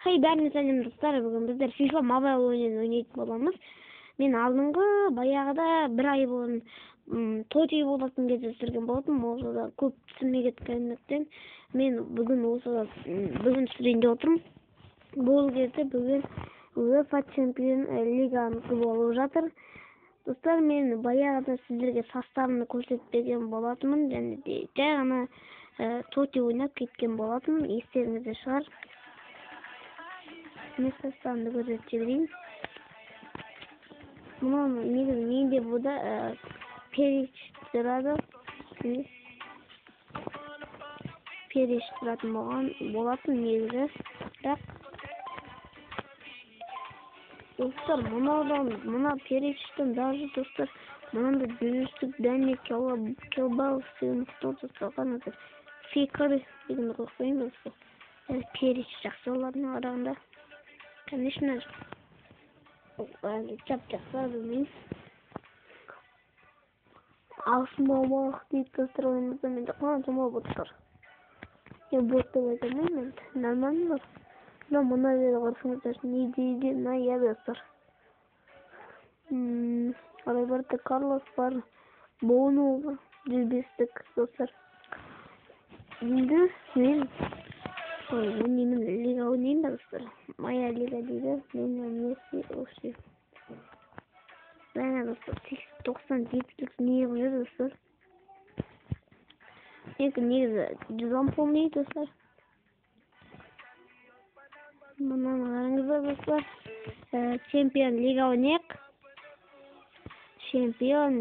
Hey бәріне сәлем достар, бүгін біздер FIFA Mobile ойынын ойнайтын боламыз. Мен алдыңғы баяғыда бір ай бұрын той болатын кезде түсірген болатынмын. Ол да көп түсірмей кеткендіктен мен бүгін бүгін түсірейін деп отырмын. Бұл кезде бүгін UEFA Чемпион Лиганың болып жатыр. Достар, мен баяғыда сіздерге составын көрсетпеген болатынмын, және де жай ғана той ойнап кеткен болатынмын. Естеріңізде шығар. Мен составымды көрсетіп жіберейін. Мынау негізі менде бұда Перич тұрады. Перич тұратын болатын негізі. Бірақ достар, мына Перичтен даже достар, мынандай жүзістік дәне келбал сыймықтау досталған өтір. Фейкары дегенді қойқойын достар. Перич жақсы олардың арағында. Конечно же. Чап-чапса білмеймін. Алсын болмақ дейді достар ойымызда. Менде қаншама бот тұр. Бот деп айтамын, нормально бар. Мына жерде қарсыңыздар не дейді, я достар. Роберто Карлос бар, Боно бар, 105-тік достар. Енді мен лига ойнайын достар. Моя лига дейді. Мен Месси осы. Бәріне достар 97-лік не қойыр достар. Негізі 110 помнейді достар. Мұнан қарыңыздар достар. Чемпион лига ойнайық. Чемпион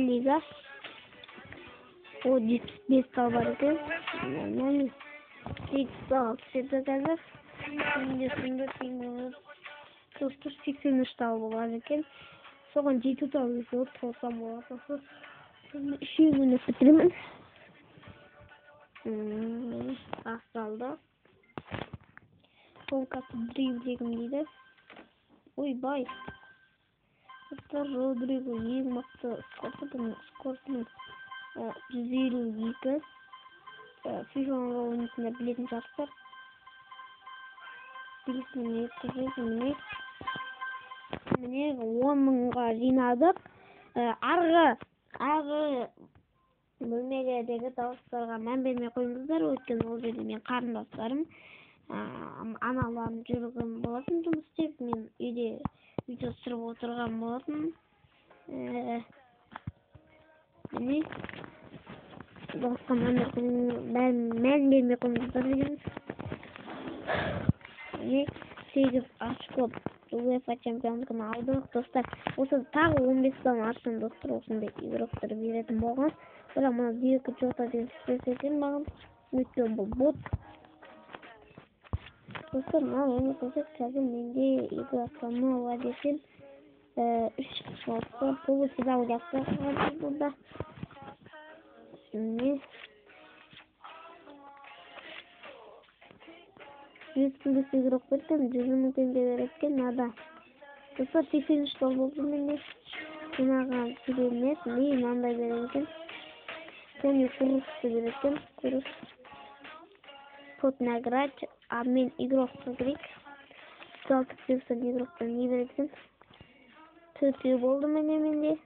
лига. О, 75 бар екен. Нормально. 8 түседі қазір. Үндесімді теңгілер. Достар 83 болған екен. Соған жеті өтіп қосам болады. Үшеуін ойнап бітіремін. Асталды. Толкасы дриблегім дейді. Ой, бай. Достар, Родриго ең мықты скортының 152. FIFA-ға ойнайтындар білетін шығарсыздар. Міне 10 мыңға жинадық. Арғы бөлмелердегі дауыстарға мән бермей қойыңыздар, өйткені ол жерде мен қарындастарым, аналарым жүрген болатын жұмыс істеп, мен үйде видео түсіріп отырған болатын. Міне басқа мән бермей қойыңыздар деген. Міне 8 очко UEFA чемпиондығын алдық достар. Осы тағы 15-тан аршын достар, осындай игроктар беретін болған. Бірақ мұна Диего Жота деген көрсеткен маған. Өткен бұл бот. Достар, мынау оны көрсет, қазір менде игрока нова десем 3 шотты полуфинал жасқа қалды бұнда. Міне 100 күндік игрок берген, 100 мың теңге береткен, нада. Достар, 83 бол болды менде. Жинаған керемет, мынандай берген. Тони Крусты берген, Крус. Под наград, а мен игрок керек. 690 игроктан не берген. 4 болды менде.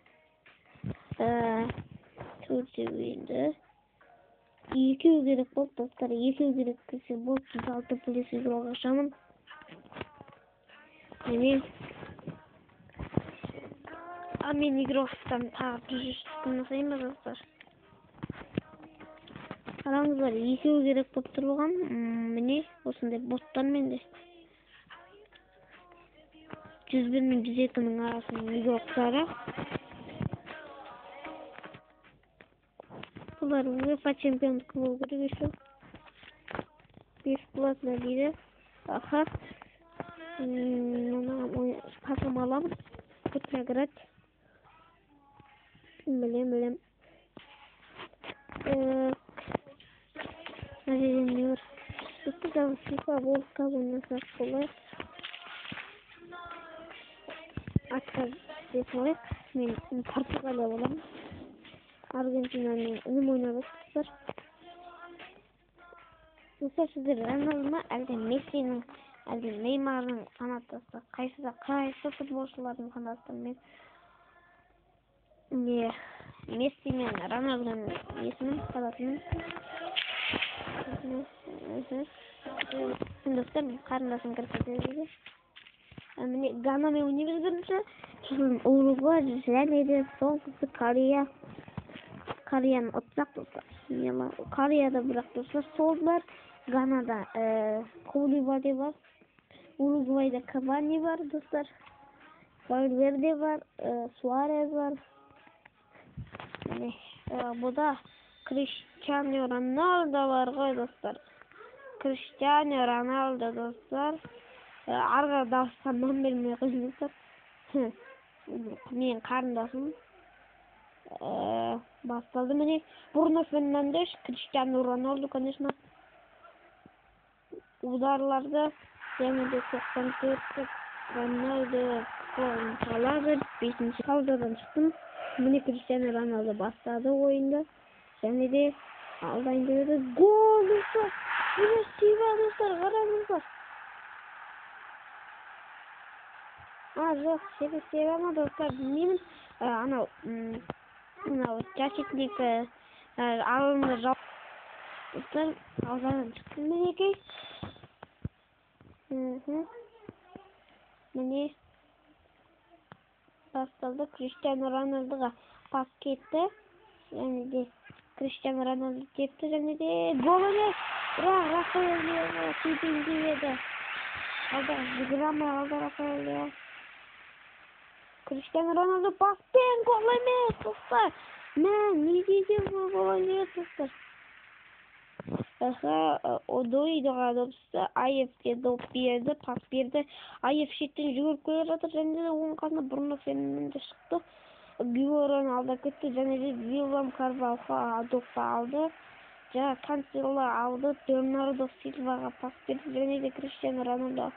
4 енді. 2 керек болды достар, 2 керек кесе болды, 6 плюс игрок ашамын. Мен игроктан тағы 300 жасайын ба достар. Қараңыздар, 2 керек болып тұрған. Міне осындай боттар менде. 101 мен 102 мың арасының игроктары. Бұлар UEFA чемпиондық болу керек еще. Бесплатно дейді. Аха. Пасым аламын. Под наград. Білем. Әжеден не бар? Үсті жағы FIFA болып табылмасақ болайық. Атқа десін олайық. Мен Португалия боламын. Аргентинаның үнім ойнап өттістер. Достар, сіздер Роналду ма әлде Мессидің әлде Неймардың фанатысы, қайсы футболшылардың фанатысы мен Месси мен Рональдоның есімін фанатымын. Достар, мен қарындасым кіргізеді. Міне Гана мен өнегіз бірінші, сосын Уругвай және де солтүстік Кореяны ұтсақ достар. Кореяда бірақ достар сол бар, Ганада Кулибали бар, Уругвайда Кавани бар достар, Вальверде бар, Суарез бар. Бұда Криштиану Роналдо бар ғой достар. Криштиану Роналдо достар. Арғы дауысқа мән бермей қойын достар. Мен қарындасым. Басталды міне. Бруно Фернандеш, Криштиану Роналдо, конечно. Ударларды және де 94-тік Роналдо қалады. 5-ші қалдадан шықтым. Міне Криштиану Роналдо бастады ойынды. Және де алдайын деді. Гол достар! Міне Сива достар, қараңыздар. Жоқ, Сева достар, білмеймін. Анау Жасетник алынды жау. Достар, алданын шықты мінекей. Міне басталды. Криштиану Роналдоға пас кетті. Және де Криштиану Роналдо тепті. Және де гол емес. Бірақ Рафаэль Лео сөйтін деді. Алда жүгірамай алды Рафаэль Лео. Криштиану Роналдо паспен гол емес достар. Мен не дейден гол емес достар. Одойдыға допсы Аевке доп берді, пас берді. Аев шеттен жүгіріп келе жатыр. Және де оның қасына Бруно Фернандеш шықты. Гюорон алда кетті. Және де Виллам Карвалға допты алды. Жаңа Кансело алды. Бернардо Силваға пас берді. Және де Криштиану Роналдо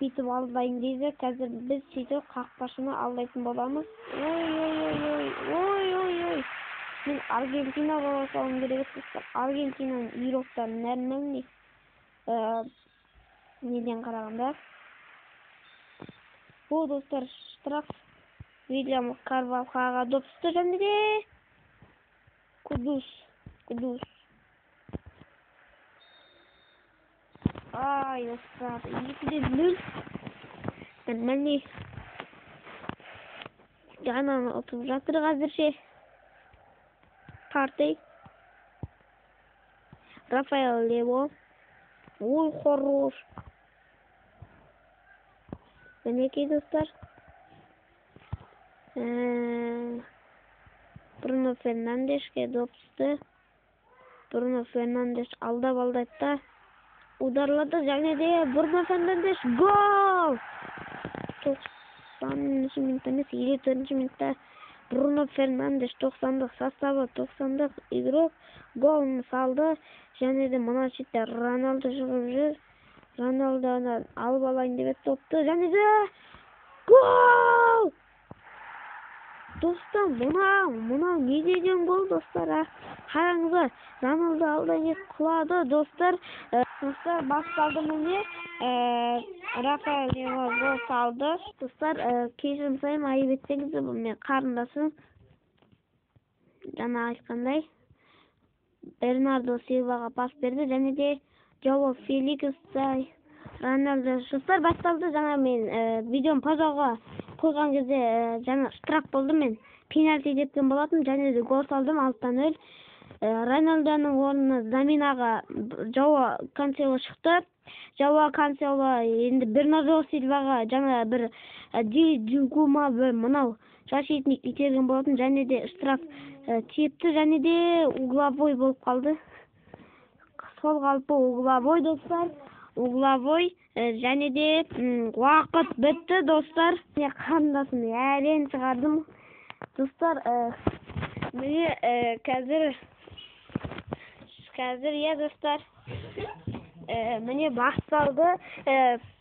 бүйтіп алдайын дейді. Қазір біз сөйтіп қақпашыны алдайтын боламыз. Ой. Мен Аргентина боласауым керек достар. Аргентинаның үйроқтарын нәрмәліне неден қарағанда. Бұл достар штраф. Вильям Карвалхаға допсты. Және де Кудус. Ай, достар, 2-0. Мәне Гананы ұтып жатыр қазірше. Партей. Рафаэль Лео. Ой, хорош. Мінекей достар. Бруно Фернандешке допсты. Бруно Фернандеш алдап-алдайтта. Ударлады. Және де Бруно Фернандеш гол! 90-шы минутта емес, 54-шы минутта Бруно Фернандеш 90-дық составы, 90-дық игрок голын салды. Және де мұна шетте Роналдо шығып жүр. Роналдодан алып алайын деп топты. Және де гол! Достар, мұна не деген гол достар? Қараңыздар, Роналдо алдайын құлады достар. Достар, басталды міне. Рафаэль Лео гол салды. Достар, кешірім сұраймын, айып етсеңіз, бұл мен қарындасым. Жаңа айтқандай Бернардо Силваға пас берді. Және де Жоао Феликс Роналдо. Достар, басталды. Жаңа мен видеом паузаға қойған кезде жаңа штраф болды, мен пенальти депкен болатын. Және де гол салдым 6-0. Роналдоның орнына Заминаға Жоао Кансело шықты. Жоао Кансело енді Бернардо Силваға жаңа бір Дигума бір мынау Жасетник итерген болатын. Және де штраф тепті. Және де угловой болып қалды. Сол қалпы угловой достар. Угловой. Және де уақыт бітті достар. Мен қарындасым әрен шығардым. Достар, міне қазір достар, міне басталды.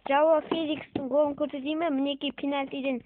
Жоао Феликстің голын көрсетейін бе? Мінекей пенальтиден